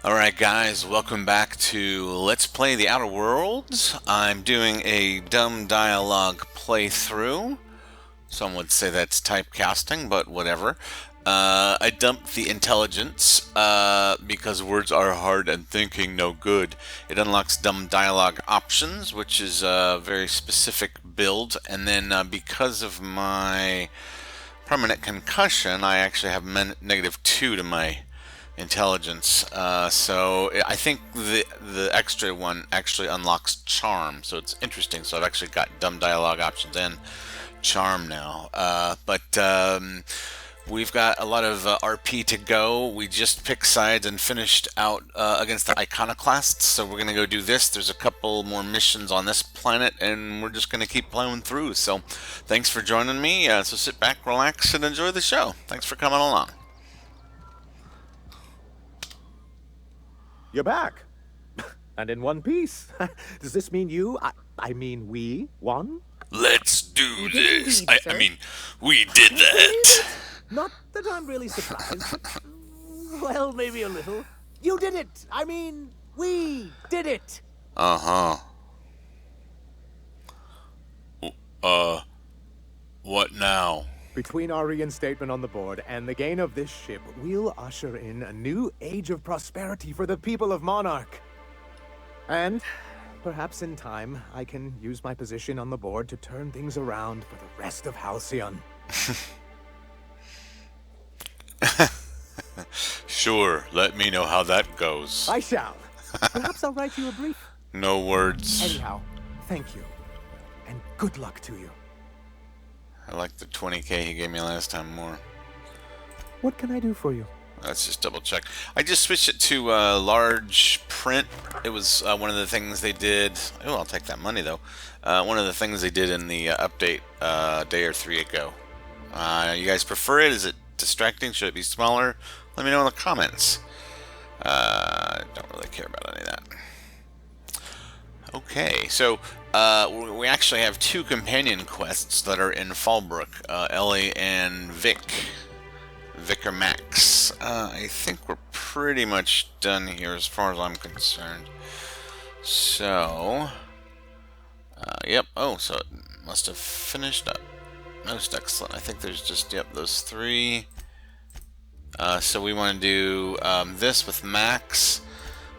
Alright guys, welcome back to Let's Play the Outer Worlds. I'm doing a dumb dialogue playthrough. Some would say that's typecasting, but whatever. I dumped the intelligence because words are hard and thinking no good. It unlocks dumb dialogue options, which is a very specific build, and then because of my permanent concussion, I actually have -2 to my intelligence. So I think the extra one actually unlocks charm, so it's interesting. So I've actually got dumb dialogue options and charm now. But we've got a lot of RP to go. We just picked sides and finished out against the iconoclasts, so we're gonna go do this. There's a couple more missions on this planet, and we're just gonna keep plowing through. So thanks for joining me. So sit back, relax, and enjoy the show. Thanks for coming along. You're back. And in one piece. Does this mean I mean we won? Let's do this. indeed, I sir. mean, we did that. Not that I'm really surprised, but, well, maybe a little. You did it! I mean, we did it! Uh-huh. What now? Between our reinstatement on the board and the gain of this ship, we'll usher in a new age of prosperity for the people of Monarch. And perhaps in time, I can use my position on the board to turn things around for the rest of Halcyon. Sure, let me know how that goes. I shall. Perhaps I'll write you a brief. No words. Anyhow, thank you. And good luck to you. I like the 20k he gave me last time more. What can I do for you? Let's just double check. I just switched it to large print. It was one of the things they did. Oh, I'll take that money though. One of the things they did in the update a day or three ago. You guys prefer it? Is it distracting? Should it be smaller? Let me know in the comments. Don't really care about any of that. Okay, so we actually have two companion quests that are in FallBrook, Ellie and Vic. Vic or Max. I think we're pretty much done here as far as I'm concerned. So, yep. Oh, so it must have finished up. Most excellent. I think there's just, yep, those three. So we want to do this with Max,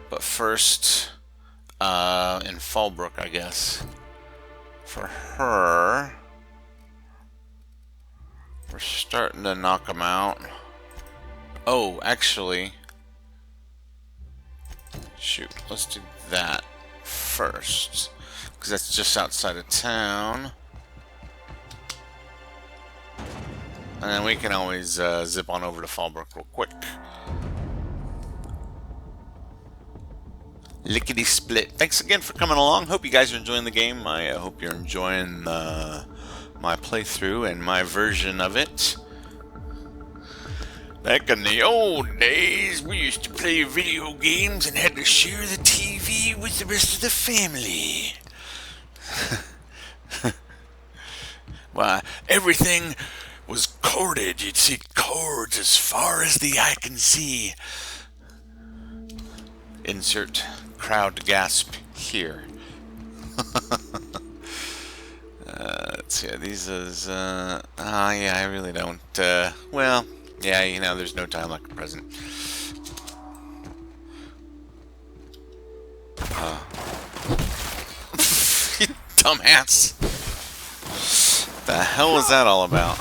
but first, in FallBrook, I guess. For her, we're starting to knock them out. Oh, actually, shoot, let's do that first, because that's just outside of town. And then we can always zip on over to FallBrook real quick. Lickety split. Thanks again for coming along. Hope you guys are enjoying the game. I hope you're enjoying my playthrough and my version of it. Back in the old days, we used to play video games and had to share the TV with the rest of the family. Why, everything was corded. You'd see cords as far as the eye can see. Insert crowd gasp here. Let's see. These is yeah, I really don't. Well, yeah, you know, there's no time like the present. You dumbass. The hell was that all about?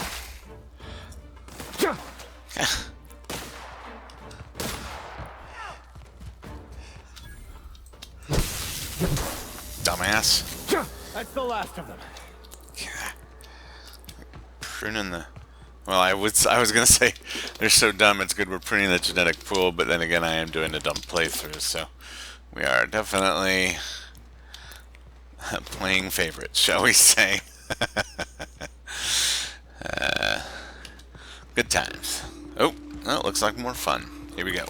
Dumbass. That's the last of them. Pruning the... Well, I was gonna say they're so dumb it's good we're pruning the genetic pool, but then again I am doing a dumb playthrough, so we are definitely playing favorites, shall we say. Good times. Oh, well, looks like more fun. Here we go.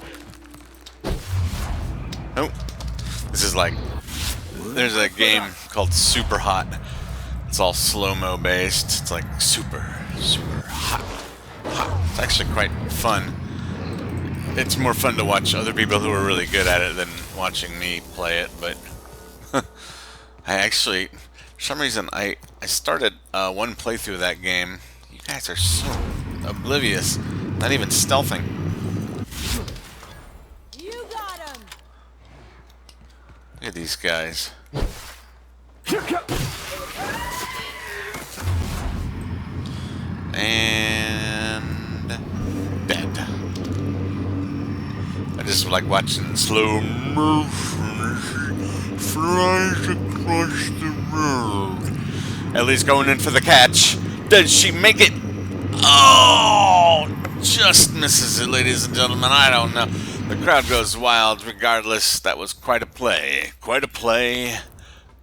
Oh, this is like... There's a game called Super Hot. It's all slow-mo based. It's like super hot. It's actually quite fun. it's more fun to watch other people who are really good at it than watching me play it. But I actually, for some reason, I started one playthrough of that game. You guys are so oblivious. Not even stealthing. You got him. Look at these guys. And dead. I just like watching slow motion flies across the road. Ellie's going in for the catch. Does she make it? Oh, just misses it, ladies and gentlemen. I don't know. The crowd goes wild regardless. That was quite a play. Quite a play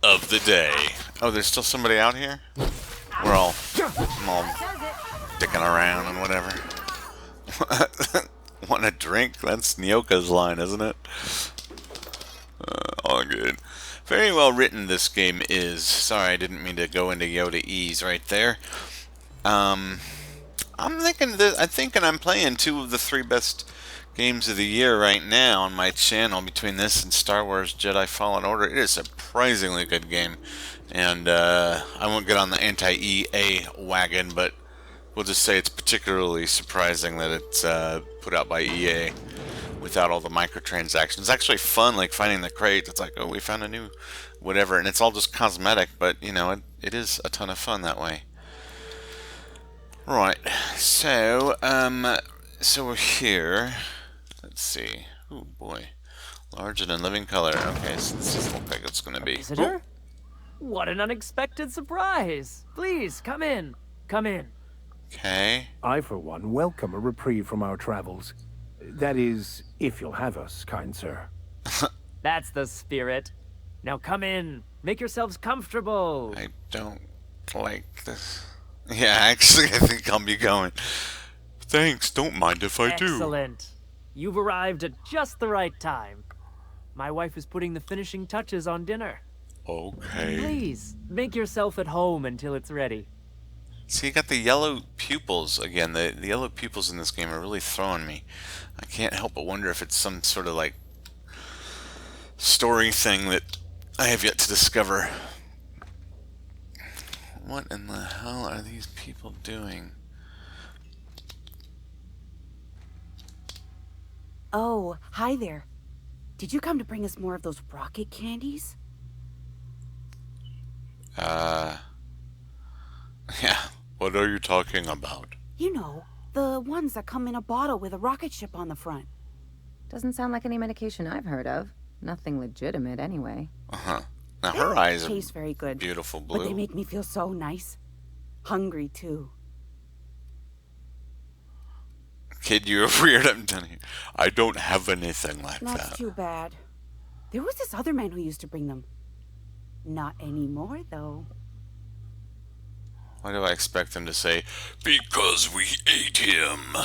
of the day. Oh, there's still somebody out here? I'm all dicking around and whatever. Want a drink? That's Nyoka's line, isn't it? All good. Very well written this game is. Sorry, I didn't mean to go into Yoda E's right there. I'm thinking I'm playing 2 of the 3 best games of the year right now on my channel between this and Star Wars Jedi Fallen Order. It is a surprisingly good game, and I won't get on the anti-EA wagon, but we'll just say it's particularly surprising that it's put out by EA without all the microtransactions. It's actually fun, like finding the crate. It's like, oh, we found a new whatever, and it's all just cosmetic, but you know, it is a ton of fun that way. Right, so we're here. Let's see. Oh boy, larger than living color. Okay, so this doesn't look like it's gonna be. Visitor? What an unexpected surprise! Please come in. Come in. Okay. I, for one, welcome a reprieve from our travels. That is, if you'll have us, kind sir. That's the spirit. Now come in. Make yourselves comfortable. I don't like this. Yeah, actually, I think I'll be going. Thanks, don't mind if I do. Excellent. You've arrived at just the right time. My wife is putting the finishing touches on dinner. Okay. Please, make yourself at home until it's ready. See, you got the yellow pupils again. The yellow pupils in this game are really throwing me. I can't help but wonder if it's some sort of like story thing that I have yet to discover. What in the hell are these people doing? Oh, hi there. Did you come to bring us more of those rocket candies? Yeah. What are you talking about? You know, the ones that come in a bottle with a rocket ship on the front. Doesn't sound like any medication I've heard of. Nothing legitimate, anyway. Uh-huh. Now her eyes are Taste very good, beautiful blue. but they make me feel so nice. Hungry, too. Kid, you're weird. I'm telling you. I don't have anything like That's that. too bad. There was this other man who used to bring them. Not anymore, though. Why do I expect them to say, because we ate him?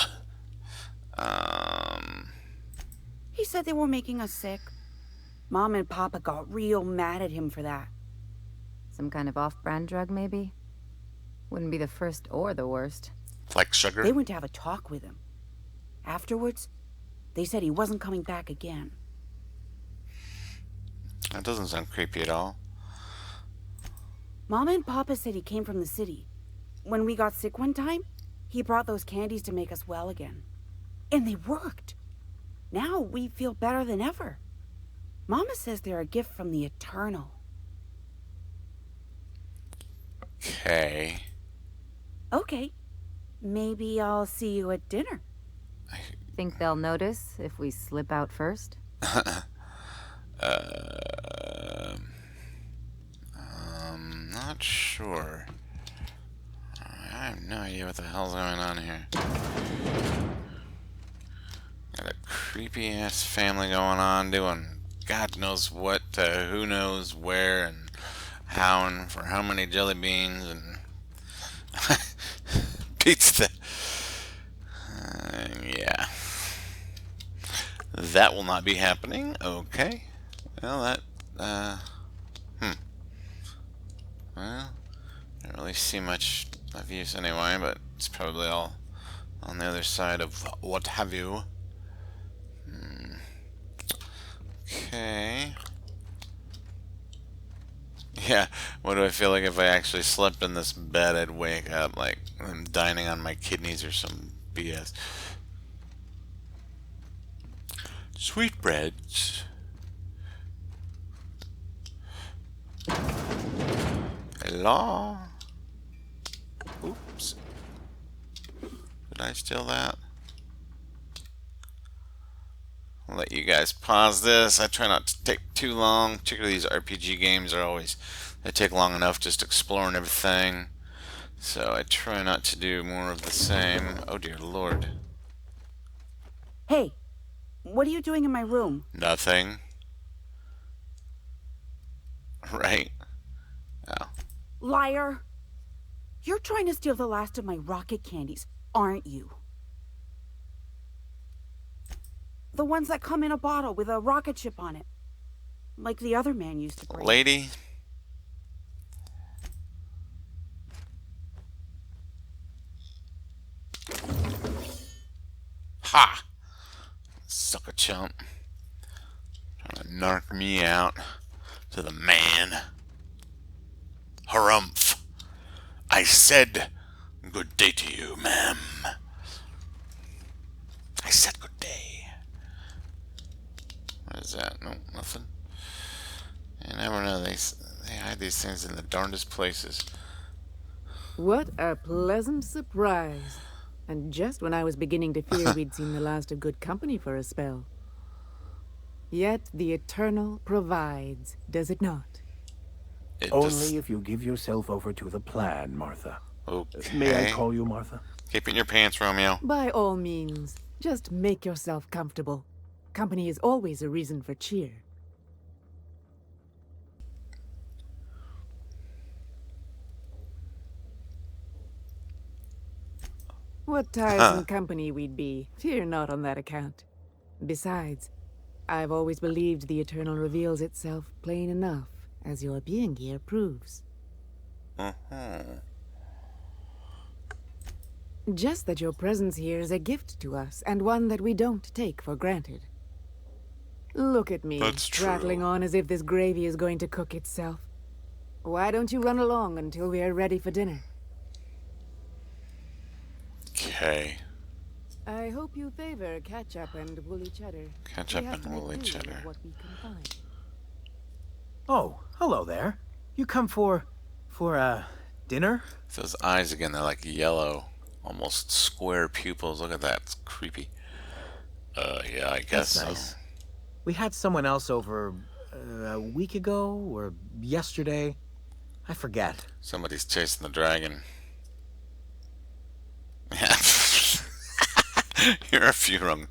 He said they were making us sick. Mom and Papa got real mad at him for that. Some kind of off-brand drug, maybe? Wouldn't be the first or the worst. Like sugar? They went to have a talk with him. Afterwards, they said he wasn't coming back again. That doesn't sound creepy at all. Mama and Papa said he came from the city. When we got sick one time, he brought those candies to make us well again. And they worked. Now we feel better than ever. Mama says they're a gift from the Eternal. Okay. Okay. Maybe I'll see you at dinner. Think they'll notice if we slip out first? Not sure. I have no idea what the hell's going on here. Got a creepy ass family going on doing God knows what, who knows where and how and for how many jelly beans and pizza. Yeah. That will not be happening. Okay. Well, that, Well, I don't really see much of use anyway, but it's probably all on the other side of what have you. Okay. Yeah, what do I feel like if I actually slept in this bed? I'd wake up like I'm dining on my kidneys or some BS. Sweetbreads. Hello? Oops. Did I steal that? I'll let you guys pause this. I try not to take too long. Particularly these RPG games are always, they take long enough just exploring everything. So I try not to do more of the same. Oh dear lord. Hey, what are you doing in my room? Nothing. Right? Oh. Liar! You're trying to steal the last of my rocket candies, aren't you? The ones that come in a bottle with a rocket ship on it. Like the other man used to bring. Lady? Ha! Sucker chump. Trying to narc me out to the man. Harumph. I said good day to you, ma'am. I said good day. What is that? No, nothing. You never know. They hide these things in the darndest places. What a pleasant surprise. And just when I was beginning to fear we'd seen the last of good company for a spell. Yet the Eternal provides, does it not? Only if you give yourself over to the plan, Martha. Okay. May I call you Martha? Keep it in your pants, Romeo. By all means, just make yourself comfortable. Company is always a reason for cheer. What tiresome company we'd be. Fear not on that account. Besides, I've always believed the Eternal reveals itself plain enough, as your being here proves. Just that your presence here is a gift to us, and one that we don't take for granted. Look at me, That's true. prattling on as if this gravy is going to cook itself. Why don't you run along until we are ready for dinner? Okay. I hope you favor ketchup and woolly cheddar. Ketchup We have and to make woolly do with cheddar. what we can find. Oh, hello there. You come for dinner? Those eyes again, they're like yellow, almost square pupils. Look at that. It's creepy. Yeah, I guess That's so. nice. We had someone else over a week ago or yesterday. I forget. Somebody's chasing the dragon. Yeah. You're a few rung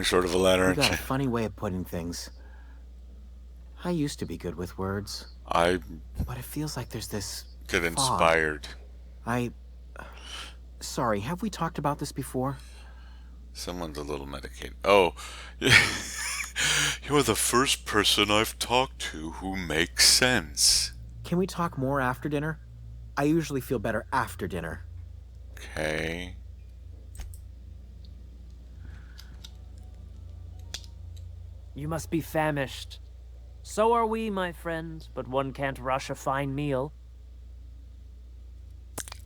short of a ladder, You aren't got a you? funny way of putting things. I used to be good with words, I but it feels like there's this get fog. inspired. Sorry, have we talked about this before? Someone's a little medicated. Oh, you're the first person I've talked to who makes sense. Can we talk more after dinner? I usually feel better after dinner. Okay. You must be famished. So are we, my friend, but one can't rush a fine meal.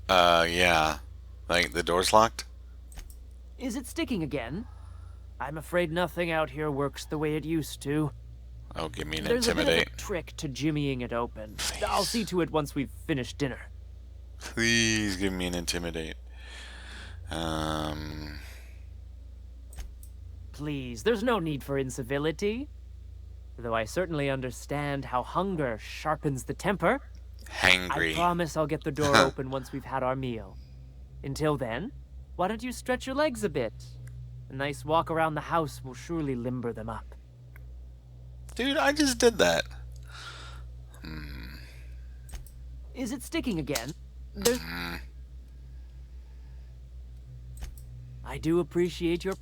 Yeah. Like, the door's locked? Is it sticking again? I'm afraid nothing out here works the way it used to. Oh, give me an There's a bit intimidate. of a trick to jimmying it open. I'll see to it once we've finished dinner. Please give me an intimidate. Please, there's no need for incivility. Though I certainly understand how hunger sharpens the temper. Hangry. I promise I'll get the door open once we've had our meal. Until then, why don't you stretch your legs a bit? A nice walk around the house will surely limber them up. Dude, I just did that. Is it sticking again? There's... I do appreciate your...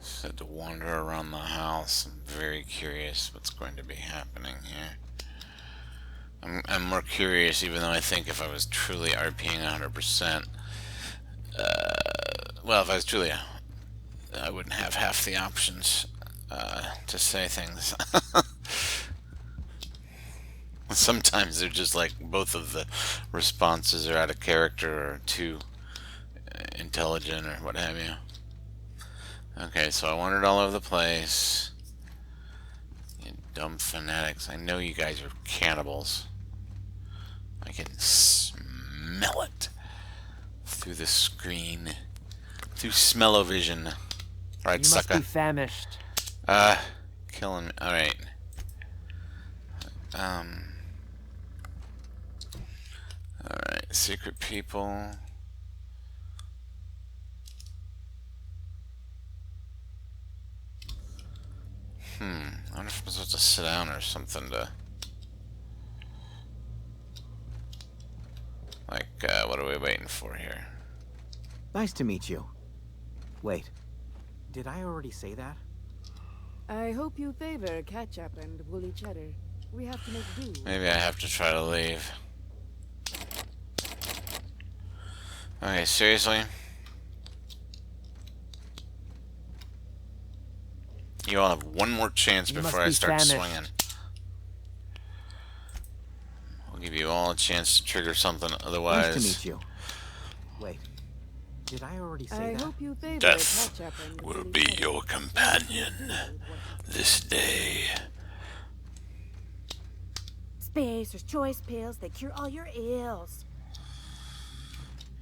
Just had to wander around the house. I'm very curious what's going to be happening here. I'm more curious, even though I think if I was truly RPing 100%, well, if I was Julia, I wouldn't have half the options to say things. Sometimes they're just like both of the responses are out of character or too intelligent or what have you. Okay, so I wandered all over the place. You dumb fanatics. I know you guys are cannibals. I can smell it through the screen. Through smell-o-vision. Alright, You must sucker. be famished. Killing me. Alright. Alright, secret people. I wonder if I'm supposed to sit down or something to... Like, what are we waiting for here? Nice to meet you. Wait, did I already say that? I hope you favor ketchup and woolly cheddar. We have to make do. Maybe I have to try to leave. Okay, seriously? You all have one more chance You before must I be start famished. swinging. I'll give you all a chance to trigger something, otherwise... Nice to meet you. Wait, did I already say I that? hope you favor Death ketchup and will woolly be cheddar. your companion this day. Spacer's choice pills, they cure all your ills.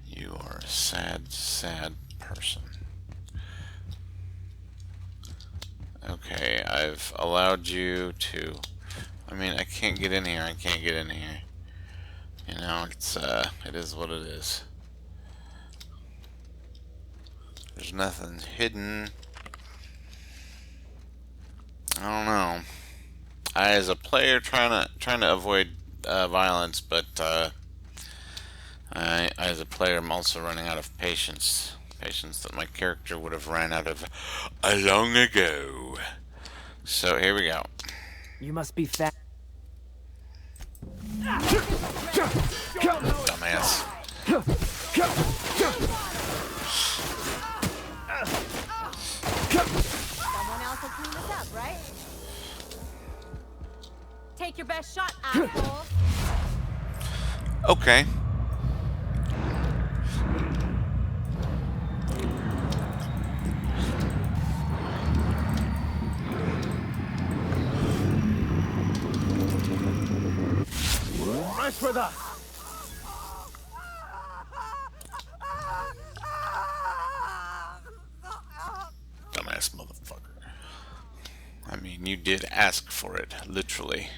You are a sad, sad person. Okay, I've allowed you to... I mean, I can't get in here, I can't get in here. You know, it's, it is what it is. There's nothing hidden. I don't know. I, as a player, trying to avoid violence, but I, as a player, I'm also running out of patience. Patience that my character would have ran out of long ago. So here we go. You must be fat. Dumbass. Someone else will clean this up, right? Take your best shot, asshole. Okay. Rest with us. Dumbass motherfucker. I mean, you did ask for it, literally.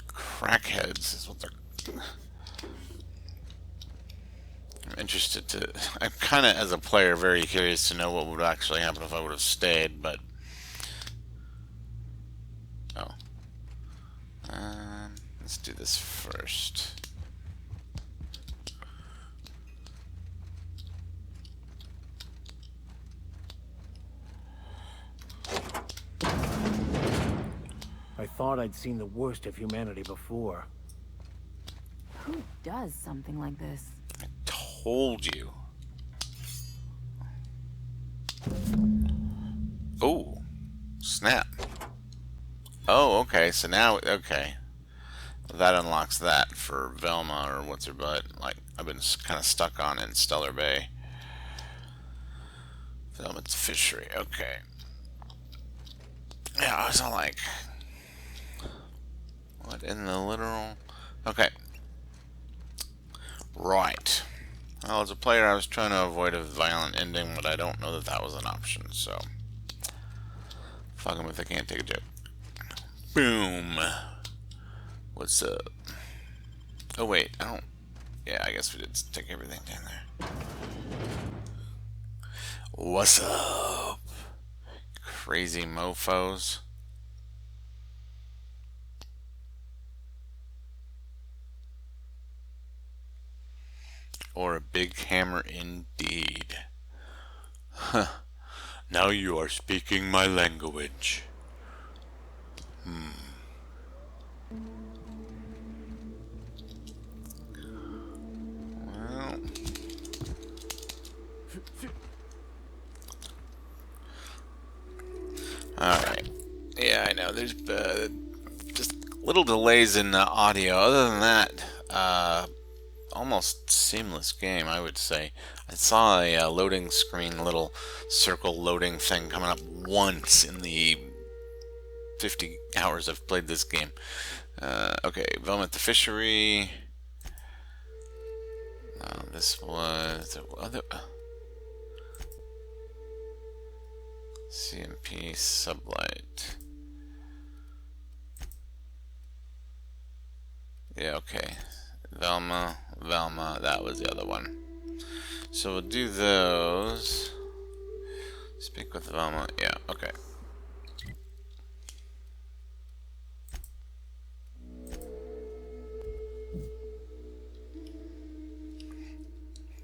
Crackheads is what they're... I'm interested to... I'm kind of, as a player, very curious to know what would actually happen if I would have stayed, but... Oh. Let's do this first. I thought I'd seen the worst of humanity before. Who does something like this? Told you. Oh, snap. Oh, okay, so now, okay. That unlocks that for Velma, or what's her butt. Like, I've been kind of stuck on in Stellar Bay. Velma's Fishery, okay. Yeah, I was all like... What in the literal... Okay. Right. Well, as a player, I was trying to avoid a violent ending, but I don't know that that was an option, so... Fuck them if they can't take a joke. Boom! What's up? Oh, wait, I don't... Yeah, I guess we did take everything down there. What's up? Crazy mofos. Or a big hammer indeed. Huh. Now you are speaking my language. Well, alright. Yeah, I know. There's just little delays in the audio. Other than that, almost seamless game, I would say. I saw a loading screen, little circle loading thing coming up once in the 50 hours I've played this game. Okay, Velvet the Fishery. This was other CMP Sublight. Yeah, okay. Velma, that was the other one. So we'll do those. Speak with Velma. Yeah, okay.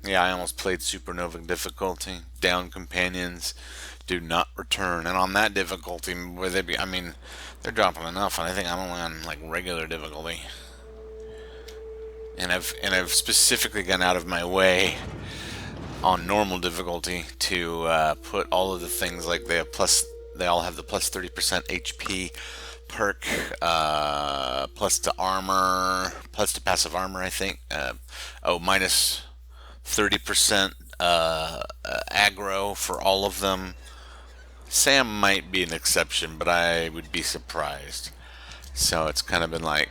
Yeah, I almost played Supernova difficulty. Down companions do not return. And on that difficulty, where they be, I mean, they're dropping enough, and I think I'm only on like regular difficulty. And I've specifically gone out of my way on normal difficulty to put all of the things, like they all have the plus 30% HP perk, plus to armor, plus to passive armor, I think. Minus 30% aggro for all of them. Sam might be an exception, but I would be surprised. So it's kind of been like,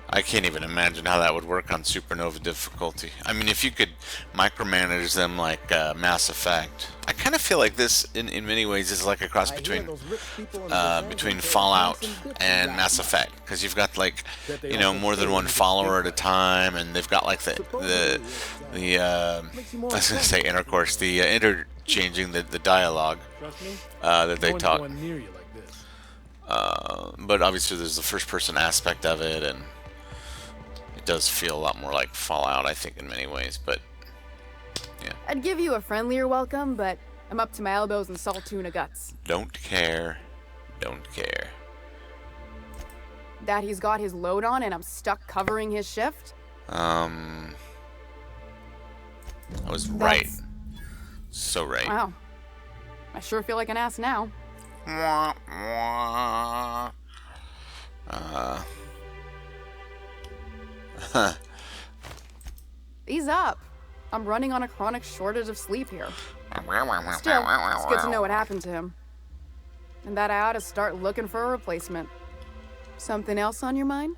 I can't even imagine how that would work on Supernova difficulty. I mean, if you could micromanage them like Mass Effect. I kind of feel like this, in many ways, is like a cross between Fallout and Mass Effect, because you've got like, you know, more than one follower at a time, and they've got like the I was gonna say intercourse, the interchanging the dialogue that they talk. But obviously, there's the first-person aspect of it, and it does feel a lot more like Fallout, I think, in many ways, but yeah. I'd give you a friendlier welcome, but I'm up to my elbows in salt tuna guts. Don't care. Don't care. That he's got his load on and I'm stuck covering his shift? I was right. So right. Wow. I sure feel like an ass now. Ease up. I'm running on a chronic shortage of sleep here. Still, it's good to know what happened to him. And that I ought to start looking for a replacement. Something else on your mind?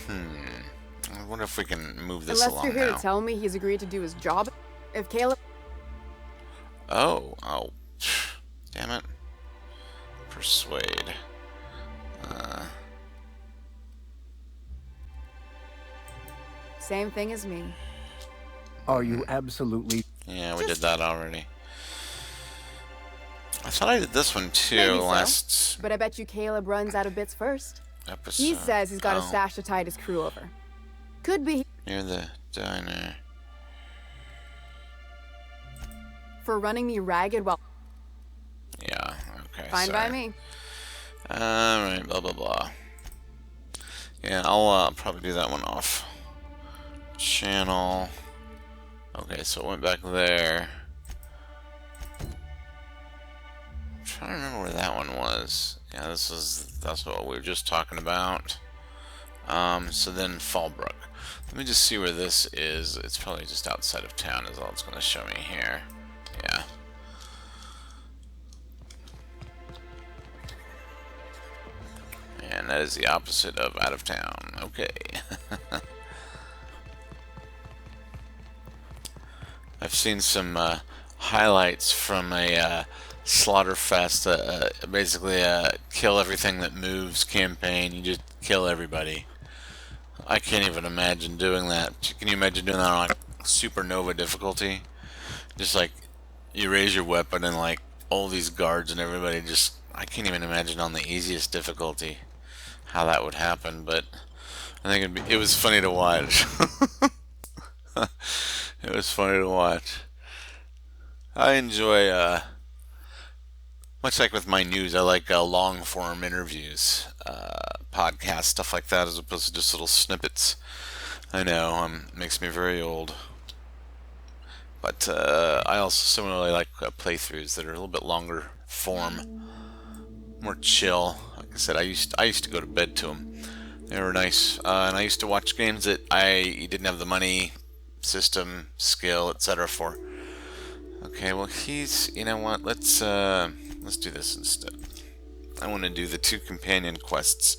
I wonder if we can move this Unless along you're here now. to tell me he's agreed to do his job. If Caleb... Oh. Damn it. Persuade. Same thing as me. Are you absolutely... Yeah, we did that already. I thought I did this one too Maybe so. last But I bet you Caleb runs out of bits first. episode. He says he's got a Oh, stash to tide his crew over. Could be near the diner. for running me ragged while... Yeah, okay. Fine by sorry. me. Alright, blah blah blah. Yeah, I'll probably do that one off. Channel. Okay, so it went back there. I'm trying to remember where that one was. Yeah, that's what we were just talking about. So then FallBrook. Let me just see where this is. It's probably just outside of town is all it's going to show me here. Yeah. And that is the opposite of out of town. Okay. I've seen some highlights from a Slaughterfest, basically a kill everything that moves campaign. You just kill everybody. I can't even imagine doing that. Can you imagine doing that on like Supernova difficulty? Just like you raise your weapon and like all these guards and everybody just... I can't even imagine on the easiest difficulty how that would happen, but I think it was funny to watch. It was funny to watch. I enjoy Much like with my news, I like long form interviews, podcasts, stuff like that, as opposed to just little snippets. I know, makes me very old. But I also similarly like playthroughs that are a little bit longer form, more chill. Like I said, I used to go to bed to them. They were nice, and I used to watch games that I didn't have the money, system, skill, etc. for. Okay, well you know what? Let's do this instead. I want to do the 2 companion quests,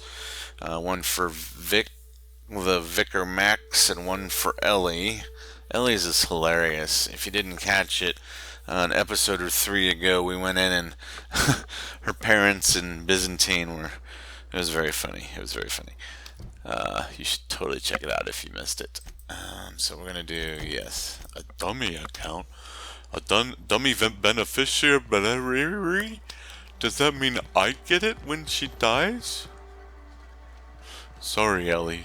one for the Vicar Max, and one for Ellie. Ellie's is hilarious. If you didn't catch it, an episode or 3 ago, we went in and her parents in Byzantine were. It was very funny. It was very funny. You should totally check it out if you missed it. So we're gonna do a dummy account, a dummy beneficiary. Does that mean I get it when she dies? Sorry, Ellie.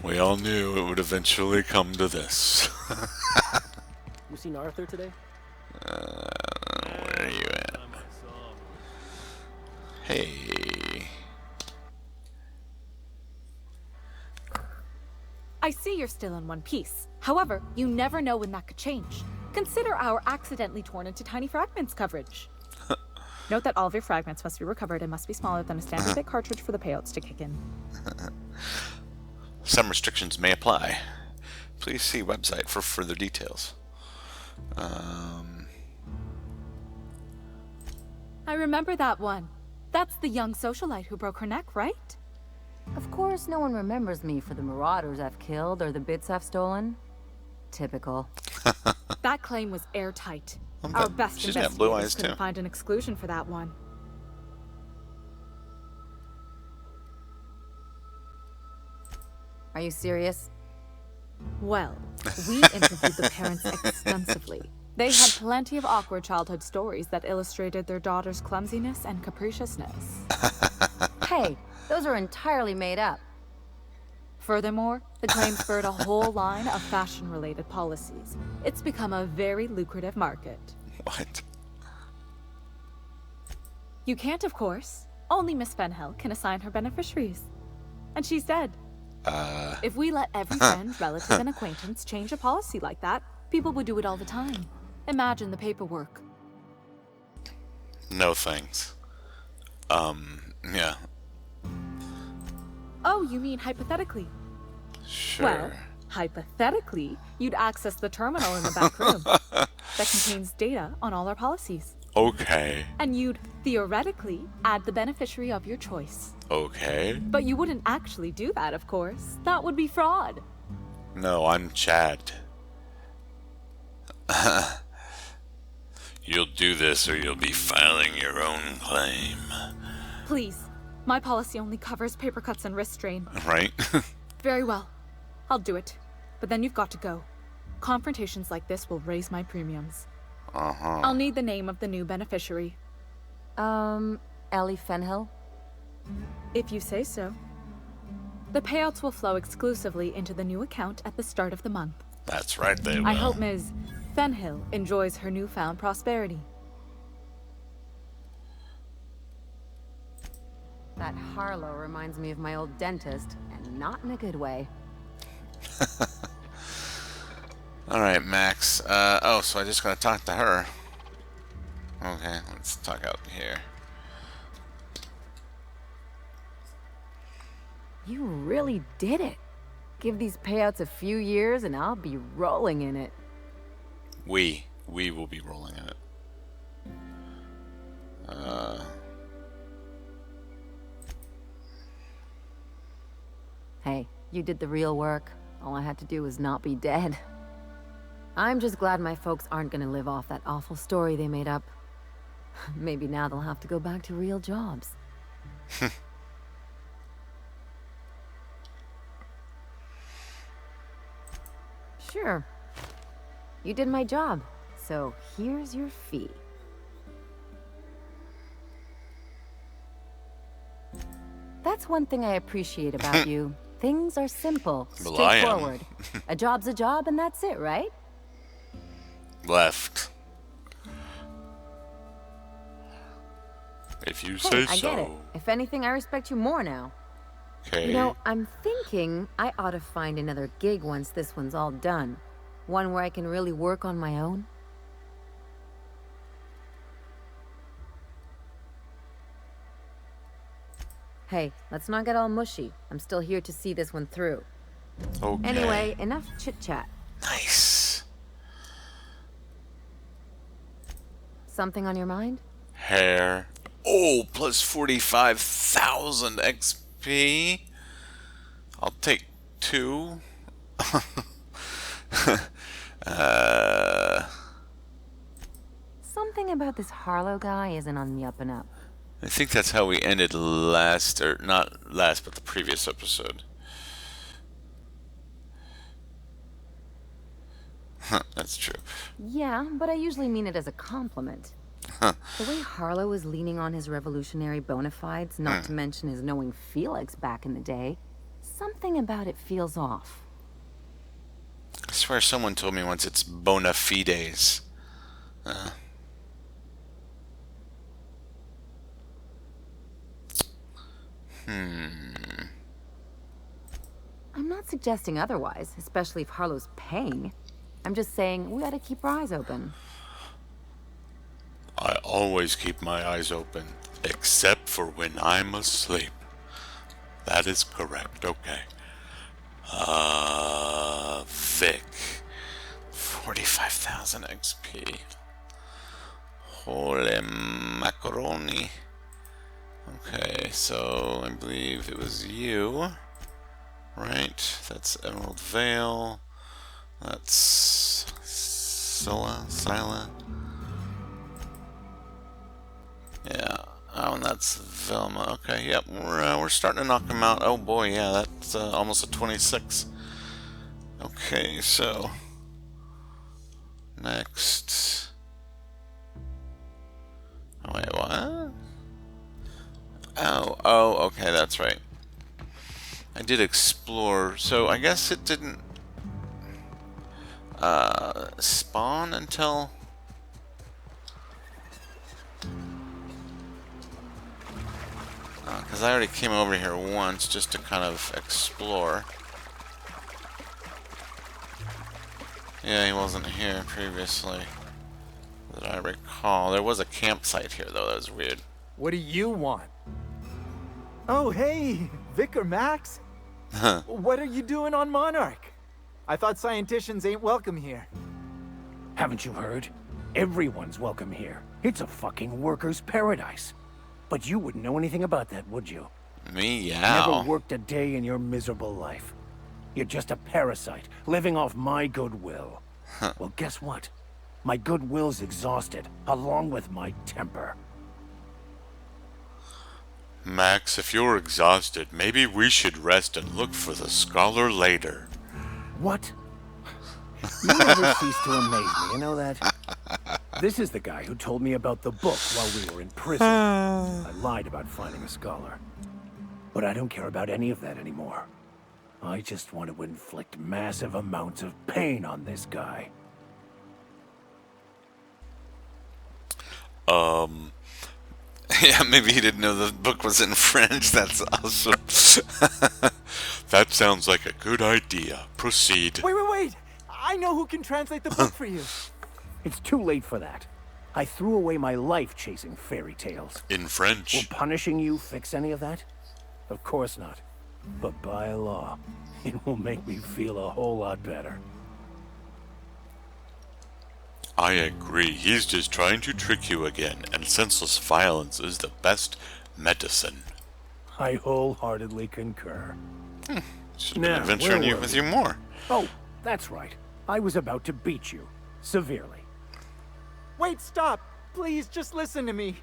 We all knew it would eventually come to this. You seen Arthur today? Where are you at? Hey. I see you're still in one piece. However, you never know when that could change. Consider our accidentally torn into tiny fragments coverage. Note that all of your fragments must be recovered and must be smaller than a standard bit cartridge for the payouts to kick in. Some restrictions may apply. Please see website for further details. I remember that one. That's the young socialite who broke her neck, right? Of course, no one remembers me for the marauders I've killed or the bits I've stolen. Typical. That claim was airtight. Our best she's got blue eyes investigators couldn't too. find an exclusion for that one. Are you serious? Well, we interviewed the parents extensively. They had plenty of awkward childhood stories that illustrated their daughter's clumsiness and capriciousness. Hey, those are entirely made up. Furthermore, the claim spurred a whole line of fashion-related policies. It's become a very lucrative market. What? You can't, of course. Only Miss Fenhill can assign her beneficiaries. And she's dead. If we let every friend, relative, and acquaintance change a policy like that, people would do it all the time. Imagine the paperwork. No thanks. Yeah. Oh, you mean hypothetically? Sure. Well, hypothetically, you'd access the terminal in the back room that contains data on all our policies. Okay. And you'd, theoretically, add the beneficiary of your choice. Okay. But you wouldn't actually do that, of course. That would be fraud. No, I'm Chad. You'll do this or you'll be filing your own claim. Please. My policy only covers paper cuts and wrist strain. Right? Very well. I'll do it. But then you've got to go. Confrontations like this will raise my premiums. I'll need the name of the new beneficiary. Ellie Fenhill? If you say so. The payouts will flow exclusively into the new account at the start of the month. That's right, they will. I hope Ms. Fenhill enjoys her newfound prosperity. That Harlow reminds me of my old dentist, and not in a good way. Alright, Max. So I just gotta talk to her. Okay, let's talk out here. You really did it. Give these payouts a few years and I'll be rolling in it. We will be rolling in it. Hey, you did the real work. All I had to do was not be dead. I'm just glad my folks aren't gonna live off that awful story they made up. Maybe now they'll have to go back to real jobs. Sure. You did my job, so here's your fee. That's one thing I appreciate about you. Things are simple, Well, I am. straightforward. A job's a job and that's it, right? Left. If you say I so. get it. If anything, I respect you more now. Okay. You know, I'm thinking I ought to find another gig once this one's all done. One where I can really work on my own. Hey, let's not get all mushy. I'm still here to see this one through. Okay. Anyway, enough chit-chat. Nice. Something on your mind? Hair. Oh, plus 45,000 XP. I'll take 2. Something about this Harlow guy isn't on the up and up. I think that's how we ended last, or not last, but the previous episode. That's true. Yeah, but I usually mean it as a compliment. The way Harlow is leaning on his revolutionary bona fides, not to mention his knowing Felix back in the day, something about it feels off. I swear someone told me once it's bona fides. I'm not suggesting otherwise, especially if Harlow's paying. I'm just saying we ought to keep our eyes open. I always keep my eyes open, except for when I'm asleep. That is correct, okay. Vic. 45,000 XP. Holy macaroni. Okay, so I believe it was you. Right, that's Emerald Vale. That's Scylla. Yeah. Oh, and that's Velma. Okay, yep, we're starting to knock them out. Oh boy, yeah, that's almost a 26. Okay, so next. Oh wait, what? Oh, okay, that's right. I did explore, so I guess it didn't spawn until. Because I already came over here once just to kind of explore. Yeah, he wasn't here previously that I recall. There was a campsite here, though. That was weird. What do you want? Oh, hey, Vic or Max? What are you doing on Monarch? I thought scienticians ain't welcome here. Haven't you heard? Everyone's welcome here. It's a fucking worker's paradise. But you wouldn't know anything about that, would you? Me, yeah. Never worked a day in your miserable life. You're just a parasite, living off my goodwill. Well, guess what? My goodwill's exhausted, along with my temper. Max, if you're exhausted, maybe we should rest and look for the scholar later. What? You never cease to amaze me, you know that? This is the guy who told me about the book while we were in prison. I lied about finding a scholar. But I don't care about any of that anymore. I just want to inflict massive amounts of pain on this guy. Yeah, maybe he didn't know the book was in French. That's awesome. That sounds like a good idea. Proceed. Wait! I know who can translate the book for you. It's too late for that. I threw away my life chasing fairy tales. In French. Will punishing you fix any of that? Of course not. But by law, it will make me feel a whole lot better. I agree. He's just trying to trick you again, and senseless violence is the best medicine. I wholeheartedly concur. Should have been adventuring with you more. Oh, that's right. I was about to beat you. Severely. Wait, stop! Please, just listen to me.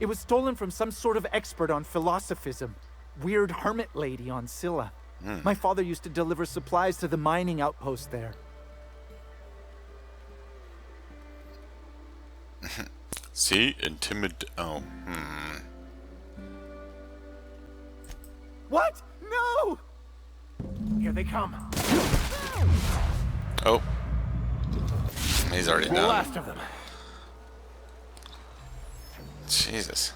It was stolen from some sort of expert on philosophism. Weird hermit lady on Scylla. My father used to deliver supplies to the mining outpost there. See? Oh. What? No! Here they come. Oh. He's already The done. last of them. Jesus.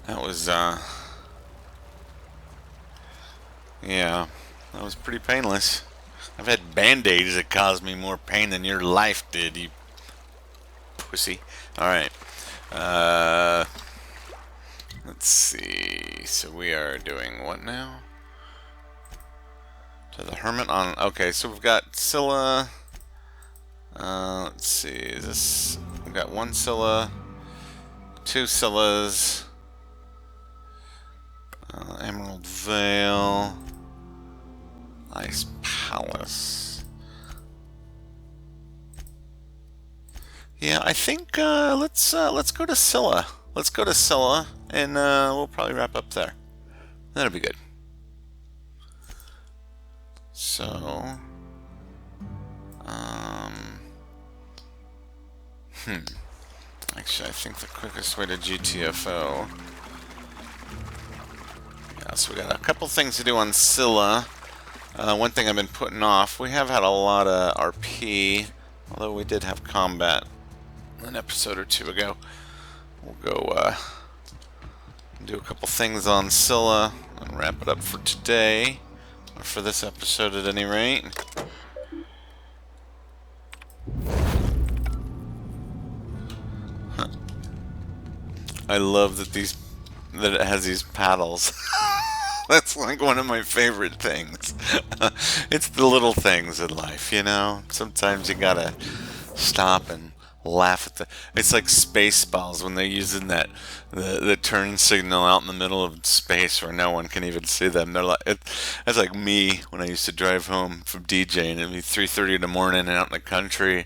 That was, yeah, that was pretty painless. I've had band-aids that caused me more pain than your life did, you pussy. Alright. Let's see. So we are doing what now? To the Hermit on... Okay, so we've got Scylla. Let's see. Is this... We've got one Scylla. Two Scyllas. Emerald Vale. Ice Palace. Yeah, I think let's go to Scylla. Let's go to Scylla, and we'll probably wrap up there. That'll be good. So, actually, I think the quickest way to GTFO. Yeah, so we got a couple things to do on Scylla. One thing I've been putting off, we have had a lot of RP, although we did have combat an episode or two ago. We'll go do a couple things on Scylla and wrap it up for today, or for this episode at any rate. I love that it has these paddles. That's like one of my favorite things. It's the little things in life, you know? Sometimes you gotta stop and laugh at it's like Spaceballs when they're using the turn signal out in the middle of space where no one can even see them. They're like, that's like me when I used to drive home from DJing. It'd be 3:30 in the morning and out in the country.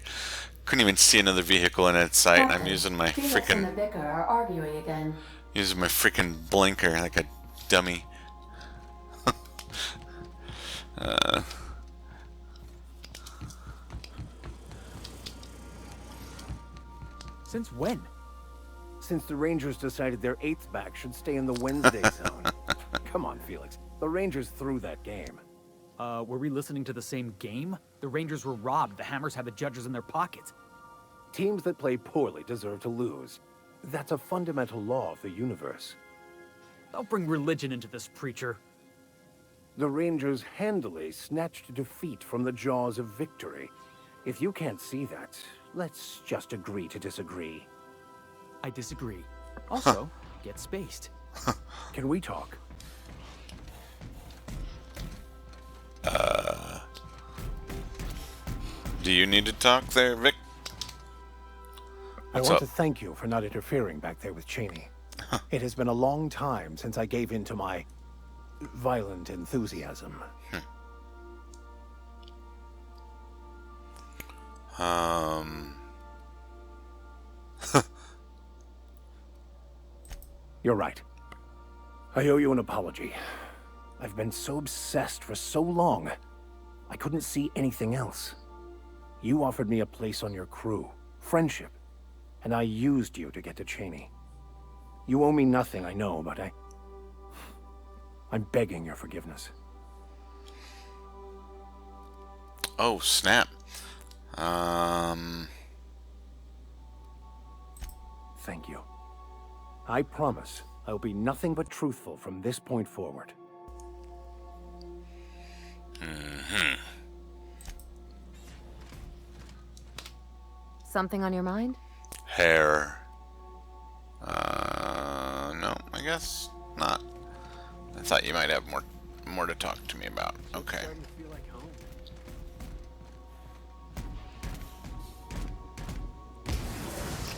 Couldn't even see another vehicle in its sight. I'm using my freaking blinker like a dummy. Since when? Since the Rangers decided their 8th back should stay in the Wednesday zone. Come on, Felix. The Rangers threw that game. Were we listening to the same game? The Rangers were robbed. The Hammers had the judges in their pockets. Teams that play poorly deserve to lose. That's a fundamental law of the universe. Don't bring religion into this, preacher. The Rangers handily snatched defeat from the jaws of victory. If you can't see that, let's just agree to disagree. I disagree. Also, get spaced. Can we talk? Do you need to talk there, Vic? I want to thank you for not interfering back there with Cheney. It has been a long time since I gave in to my violent enthusiasm. You're right. I owe you an apology. I've been so obsessed for so long, I couldn't see anything else. You offered me a place on your crew, friendship, and I used you to get to Cheney. You owe me nothing, I know, but I'm begging your forgiveness. Oh, snap. Thank you. I promise I'll be nothing but truthful from this point forward. Something on your mind? Hair. No, I guess not. I thought you might have more to talk to me about. Okay.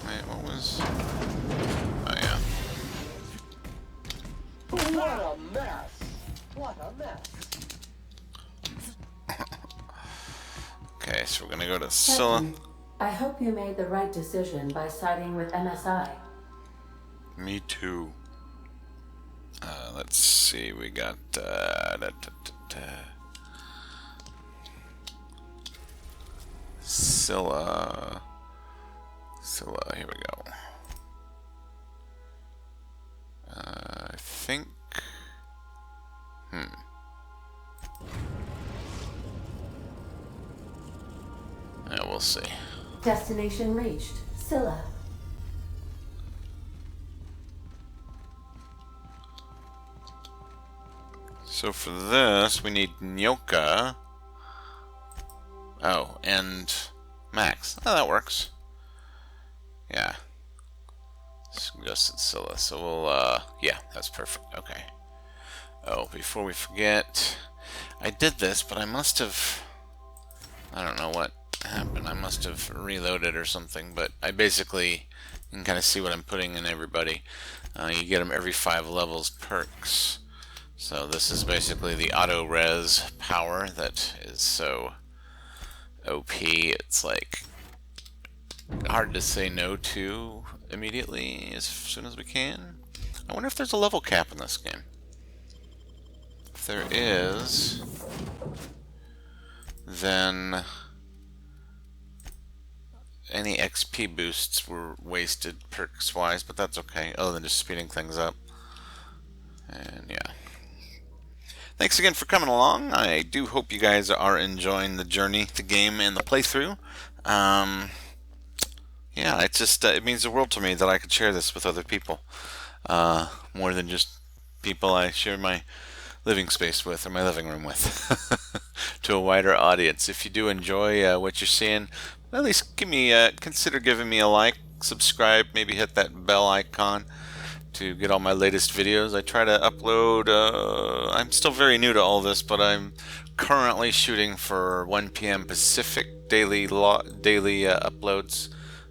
Wait, what was... Oh, yeah. What a mess! What a mess! Okay, so we're gonna go to Scylla. I hope you made the right decision by siding with MSI. Me too. Let's see, we got Scylla. Scylla, here we go. I think. Yeah, we'll see. Destination reached. Scylla. So for this, we need Nyoka. Oh, and Max. Oh, that works. Yeah. Suggested Scylla. So we'll, yeah, that's perfect. Okay. Oh, before we forget, I did this, but I must have, I don't know what happened. I must have reloaded or something, but I basically, you can kind of see what I'm putting in everybody. You get them every 5 levels perks. So this is basically the auto-res power that is so OP. It's like hard to say no to immediately as soon as we can. I wonder if there's a level cap in this game. If there is, then any XP boosts were wasted perks wise, but that's okay, other than just speeding things up. And yeah. Thanks again for coming along. I do hope you guys are enjoying the journey, the game, and the playthrough. Yeah, it's just it means the world to me that I could share this with other people, more than just people I share my living space with or my living room with, to a wider audience. If you do enjoy what you're seeing, at least give me consider giving me a like, subscribe, maybe hit that bell icon to get all my latest videos. I try to upload, I'm still very new to all this, but I'm currently shooting for 1 p.m. Pacific daily uploads.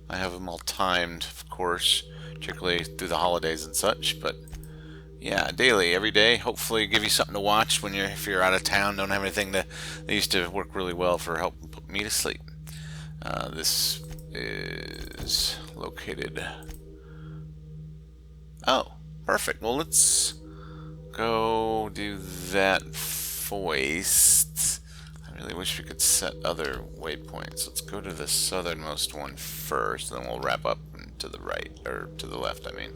I have them all timed, of course, particularly through the holidays and such, but yeah, daily, every day. Hopefully give you something to watch when if you're out of town, don't have anything to, they used to work really well for helping put me to sleep. This is located, oh, perfect. Well, let's go do that first. I really wish we could set other waypoints. Let's go to the southernmost one first, then we'll wrap up to the right, or to the left, I mean.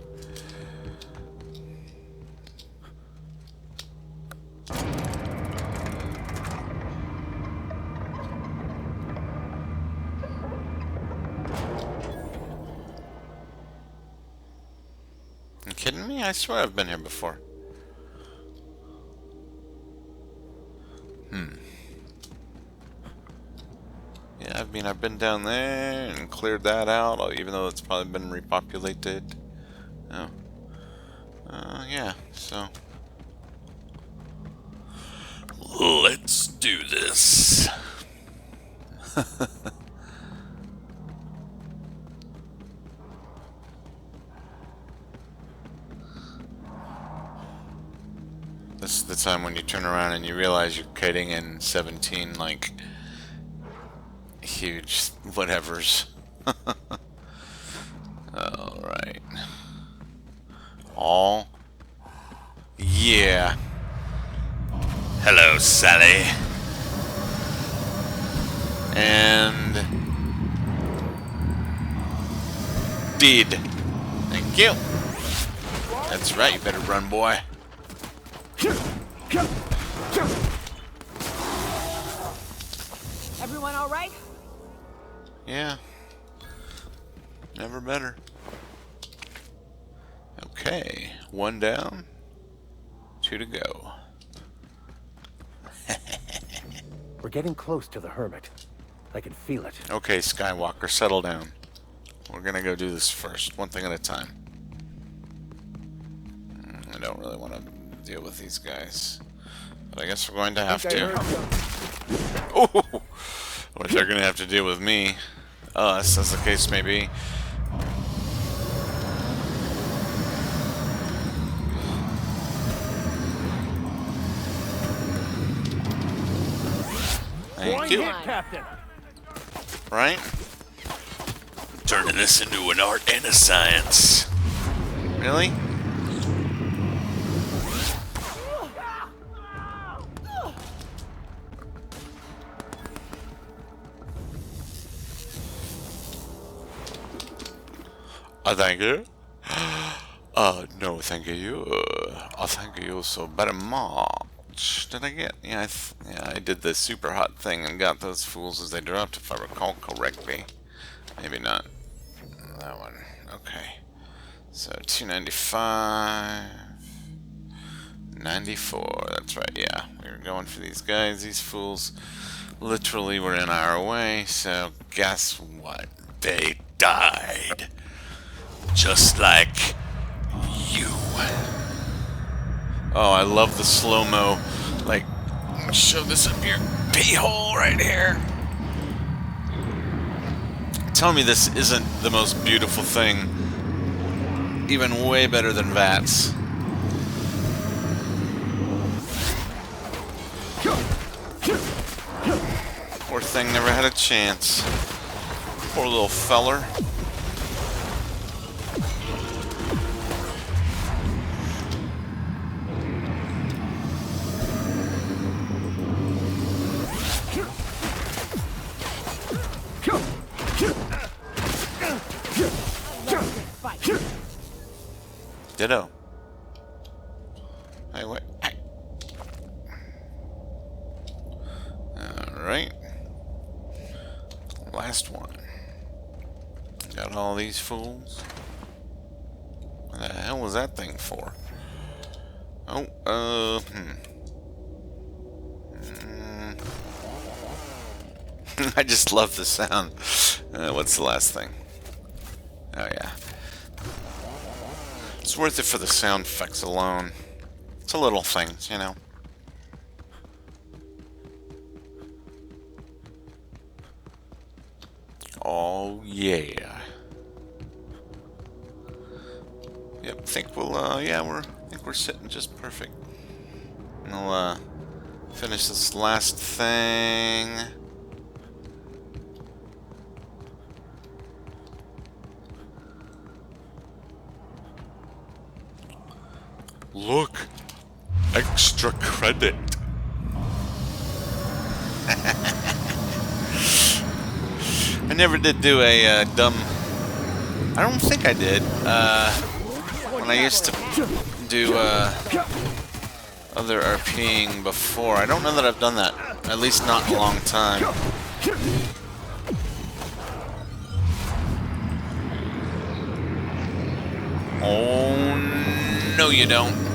You kidding me? I swear I've been here before. Yeah, I mean, I've been down there and cleared that out, even though it's probably been repopulated. Oh. Yeah, so. Let's do this. This is the time when you turn around and you realize you're kiting in 17, like, huge whatevers. Alright. All. Yeah. Hello, Sally. And did. Thank you. That's right, you better run, boy. Everyone all right? Yeah. Never better. Okay. 1 down. 2 to go. We're getting close to the Hermit. I can feel it. Okay, Skywalker, settle down. We're gonna go do this first, one thing at a time. I don't really want to deal with these guys, but I guess we're going to have to. Oh, which they're going to have to deal with me, us, as the case may be. Thank you. Right? Turning this into an art and a science. Really? Thank you. No, thank you. Thank you so very much. much did I get? Yeah, yeah, I did the super hot thing and got those fools as they dropped, if I recall correctly. Maybe not. That one. Okay. So 295, 94. That's right. Yeah, we were going for these guys. These fools literally were in our way. So guess what? They died. Just like you. Oh, I love the slow-mo. Like, shove this up your pee-hole right here. Tell me this isn't the most beautiful thing. Even way better than VATS. Poor thing never had a chance. Poor little feller. Ditto. Hey, wait. Hey. Alright. Last one. Got all these fools. What the hell was that thing for? Oh, I just love the sound. What's the last thing? Oh, yeah. It's worth it for the sound effects alone. It's a little things, you know. Oh yeah. Yep, think we'll yeah, I think we're sitting just perfect. And I'll finish this last thing. Look, extra credit. I never did do a dumb. I don't think I did. When I used to do other RPing before, I don't know that I've done that. At least not in a long time. Oh no, you don't.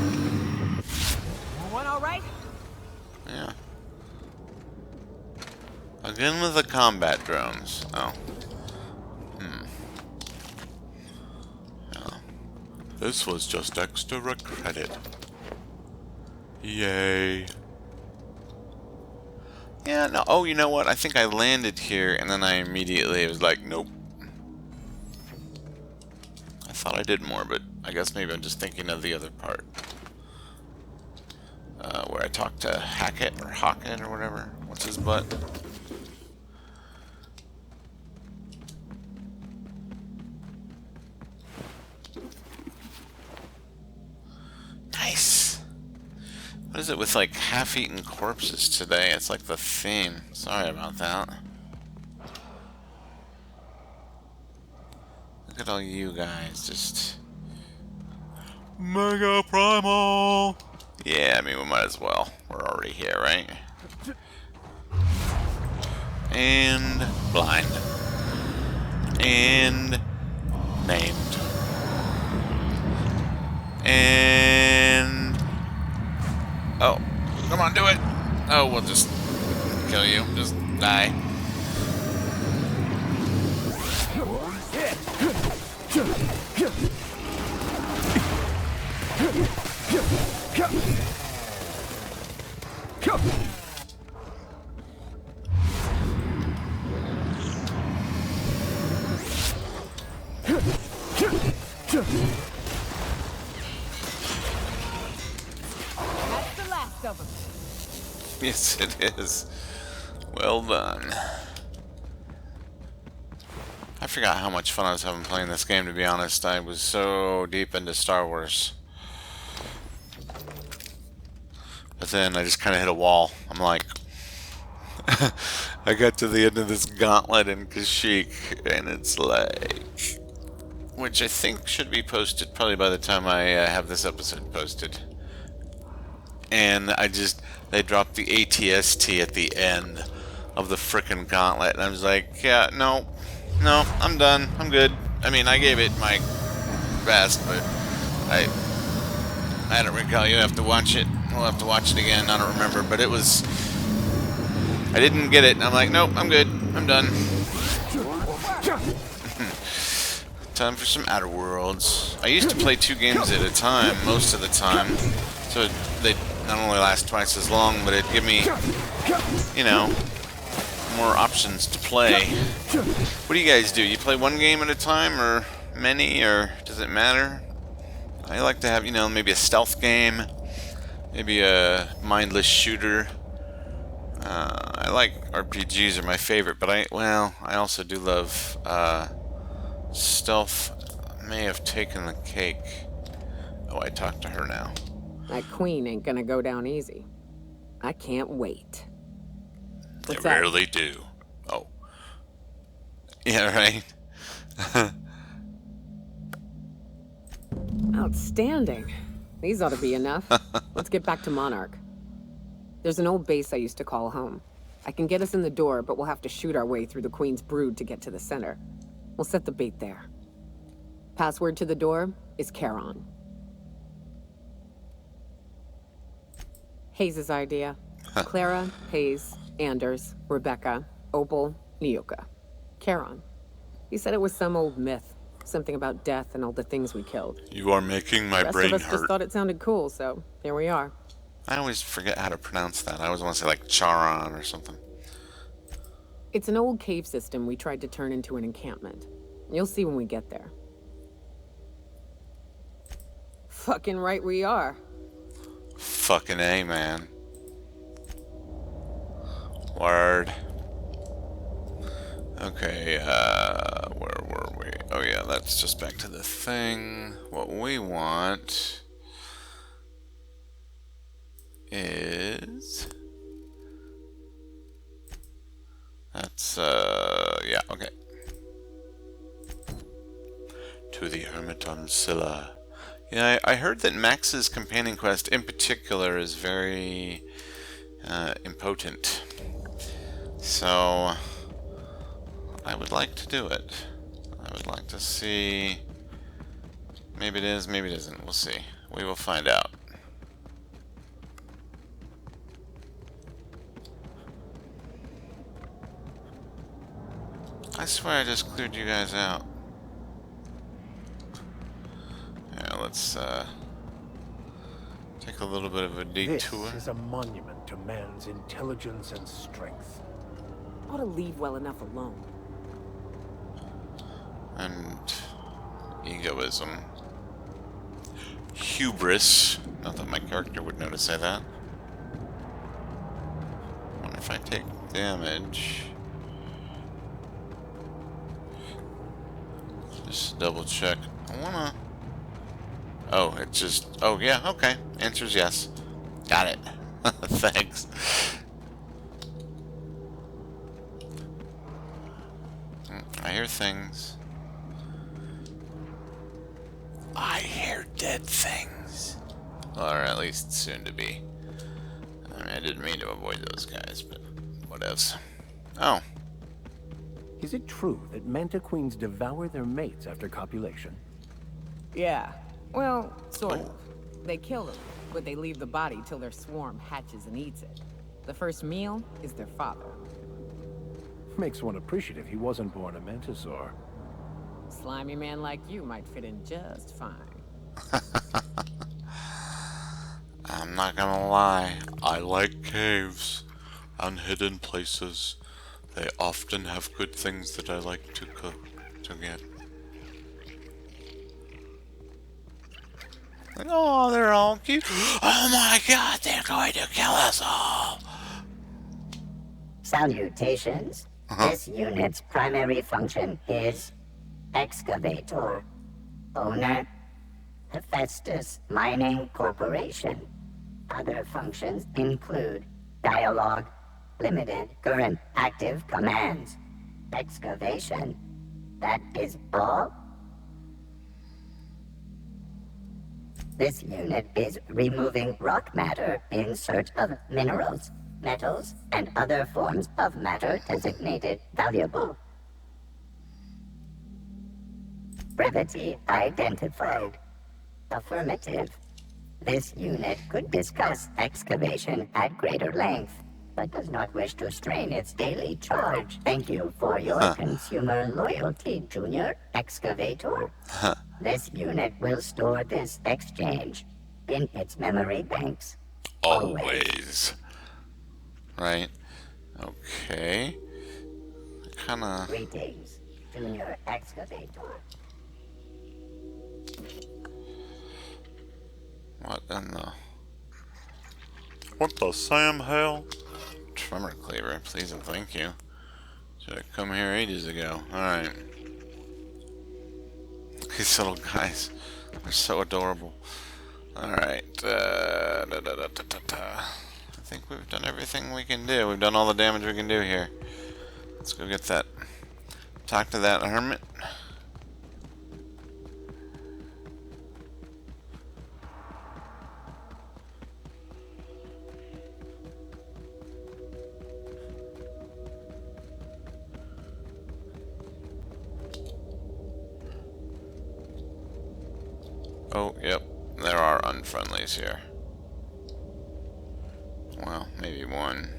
One all right? Yeah. Again with the combat drones. Oh. Yeah. This was just extra credit. Yay. Yeah, no. Oh, you know what? I think I landed here and then I immediately was like, nope. I thought I did more, but I guess maybe I'm just thinking of the other part. Where I talked to Hackett or Hockett or whatever. What's his butt? Nice. What is it with like half-eaten corpses today? It's like the theme. Sorry about that. Look at all you guys just Mega Primal. Yeah, I mean we might as well. We're already here, right? And blind. And named. And oh, come on, do it. Oh, we'll just kill you. Just die. That's the last of them. Yes, it is. Well done. I forgot how much fun I was having playing this game, to be honest. I was so deep into Star Wars. But then I just kind of hit a wall. I'm like, I got to the end of this gauntlet in Kashyyyk, and it's like, which I think should be posted probably by the time I have this episode posted. and they dropped the ATST at the end of the frickin' gauntlet, and I was like, yeah, no, I'm done, I'm good. I mean, I gave it my best, but I don't recall. You have to watch it. We'll have to watch it again. I don't remember, but it was. I didn't get it. I'm like, nope, I'm good. I'm done. Time for some Outer Worlds. I used to play 2 games at a time, most of the time, so they not only last twice as long, but it'd give me, you know, more options to play. What do you guys do? You play 1 game at a time, or many, or does it matter? I like to have, you know, maybe a stealth game, maybe a mindless shooter. I like RPGs are my favorite, but I also do love stealth. May have taken the cake. Oh, I talked to her now. That queen ain't gonna go down easy. I can't wait. They rarely do. Oh. Yeah, right? Outstanding. These ought to be enough. Let's get back to Monarch. There's an old base I used to call home. I can get us in the door, but we'll have to shoot our way through the Queen's brood to get to the center. We'll set the bait there. Password to the door is Charon. Hayes' idea. Clara, Hayes, Anders, Rebecca, Opal, Nyoka. Charon. He said it was some old myth. Something about death and all the things we killed. You are making my brain hurt. The rest of us just thought it sounded cool, so here we are. I always forget how to pronounce that. I always want to say like Charon or something. It's an old cave system we tried to turn into an encampment. You'll see when we get there. Fucking right we are. Fucking A, man. Word. Okay, where were we? Oh yeah, that's just back to the thing. What we want is... That's, yeah, okay. To the Hermit on Scylla. Yeah, I heard that Max's companion quest in particular is very impotent. So I would like to do it. I would like to see. Maybe it is, maybe it isn't. We'll see. We will find out. I swear I just cleared you guys out. Yeah, let's take a little bit of a detour. This is a monument to man's intelligence and strength. Ought to leave well enough alone. And egoism. Hubris. Not that my character would know to say that. I wonder if I take damage. Just double check. I wanna... Oh, it's just... Oh, yeah, okay. Answer's yes. Got it. Thanks. I hear things. I hear dead things. Or at least soon to be. I mean, I didn't mean to avoid those guys, but whatevs. Oh. Is it true that manta queens devour their mates after copulation? Yeah. Well, sort of. They kill them, but they leave the body till their swarm hatches and eats it. The first meal is their father. Makes one appreciative he wasn't born a mantisaur. Slimy man like you might fit in just fine. I'm not gonna lie. I like caves and hidden places. They often have good things that I like to cook, to get. Like, oh, they're all cute. Oh my god, they're going to kill us all. Salutations. This unit's primary function is excavator. Owner, Hephaestus Mining Corporation. Other functions include Dialog, limited current active commands. Excavation. That is all? This unit is removing rock matter in search of minerals, metals, and other forms of matter designated valuable. Brevity identified. Affirmative. This unit could discuss excavation at greater length, but does not wish to strain its daily charge. Thank you for your consumer loyalty, Junior Excavator. This unit will store this exchange in its memory banks. Always. Right. Okay. Kinda... Greetings, Junior Excavator. What in the... What the Sam hell? Tremor cleaver, please and thank you. Should have come here ages ago. Alright. These little guys are so adorable. Alright. I think we've done everything we can do. We've done all the damage we can do here. Let's go get that. Talk to that hermit. Oh, yep. There are unfriendlies here. Well, maybe one.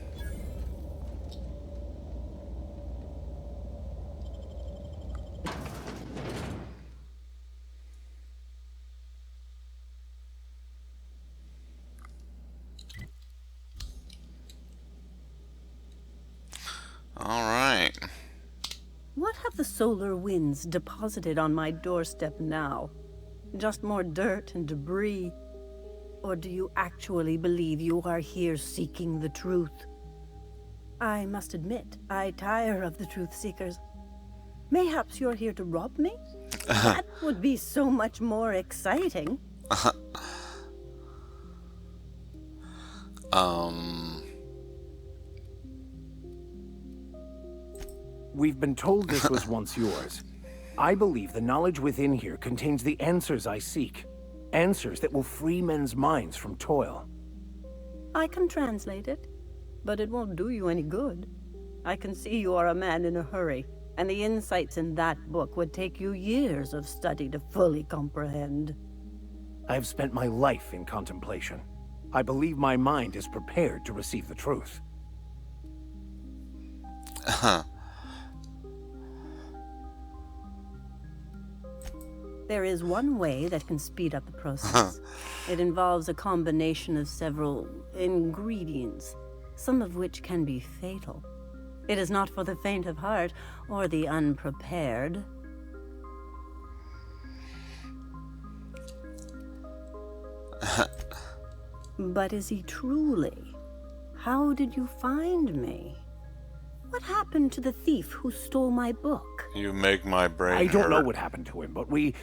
Alright. What have the solar winds deposited on my doorstep now? Just more dirt and debris? Or do you actually believe you are here seeking the truth? I must admit, I tire of the truth seekers. Mayhaps you're here to rob me? That would be so much more exciting. We've been told this was once yours. I believe the knowledge within here contains the answers I seek. Answers that will free men's minds from toil. I can translate it, but it won't do you any good. I can see you are a man in a hurry, and the insights in that book would take you years of study to fully comprehend. I have spent my life in contemplation. I believe my mind is prepared to receive the truth. There is one way that can speed up the process. It involves a combination of several ingredients, some of which can be fatal. It is not for the faint of heart or the unprepared. But is he truly? How did you find me? What happened to the thief who stole my book? You make my brain I don't hurt. know what happened to him, but we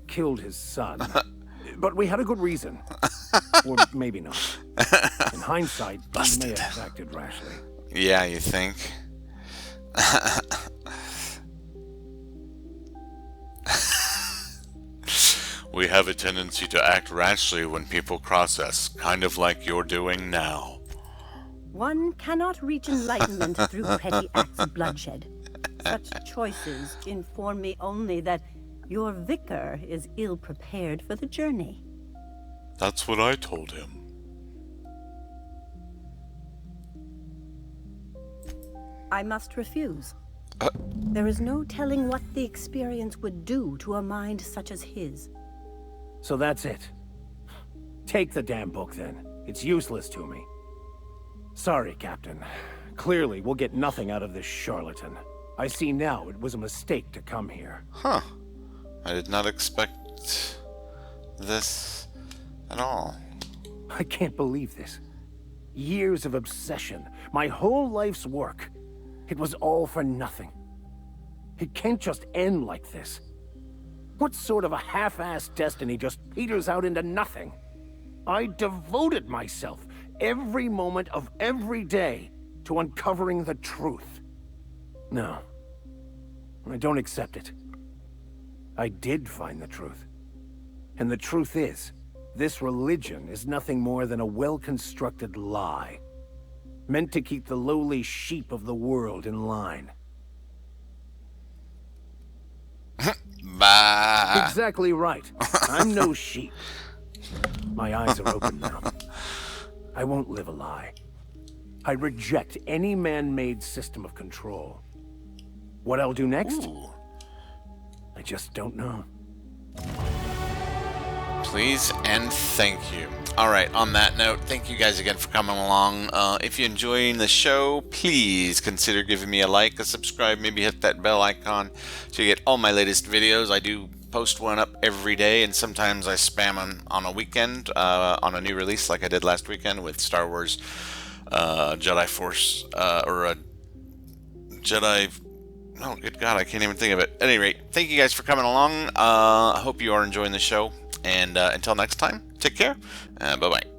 killed his son. But we had a good reason. Or maybe not. In hindsight, he may have acted rashly. Yeah, you think? We have a tendency to act rashly when people cross us, kind of like you're doing now. One cannot reach enlightenment through petty acts of bloodshed. Such choices inform me only that your vicar is ill-prepared for the journey. That's what I told him. I must refuse. There is no telling what the experience would do to a mind such as his. So that's it. Take the damn book, then. It's useless to me. Sorry, Captain. Clearly, we'll get nothing out of this charlatan. I see now it was a mistake to come here. Huh. I did not expect this at all. I can't believe this. Years of obsession, my whole life's work. It was all for nothing. It can't just end like this. What sort of a half-assed destiny just peters out into nothing? I devoted myself every moment of every day to uncovering the truth. No, I don't accept it. I did find the truth. And the truth is, This religion is nothing more than a well-constructed lie, meant to keep the lowly sheep of the world in line. Bah. Exactly right. I'm no sheep. My eyes are open now. I won't live a lie. I reject any man-made system of control. What I'll do next? Ooh. I just don't know. Please and thank you. Alright, on that note, thank you guys again for coming along. If you're enjoying the show, please consider giving me a like, a subscribe, maybe hit that bell icon so you get all my latest videos. I do post one up every day, and sometimes I spam them on a weekend on a new release like I did last weekend with Star Wars Jedi Force, or a Jedi... Oh, good God, I can't even think of it. At any rate, thank you guys for coming along. I hope you are enjoying the show. And until next time, take care. Bye-bye.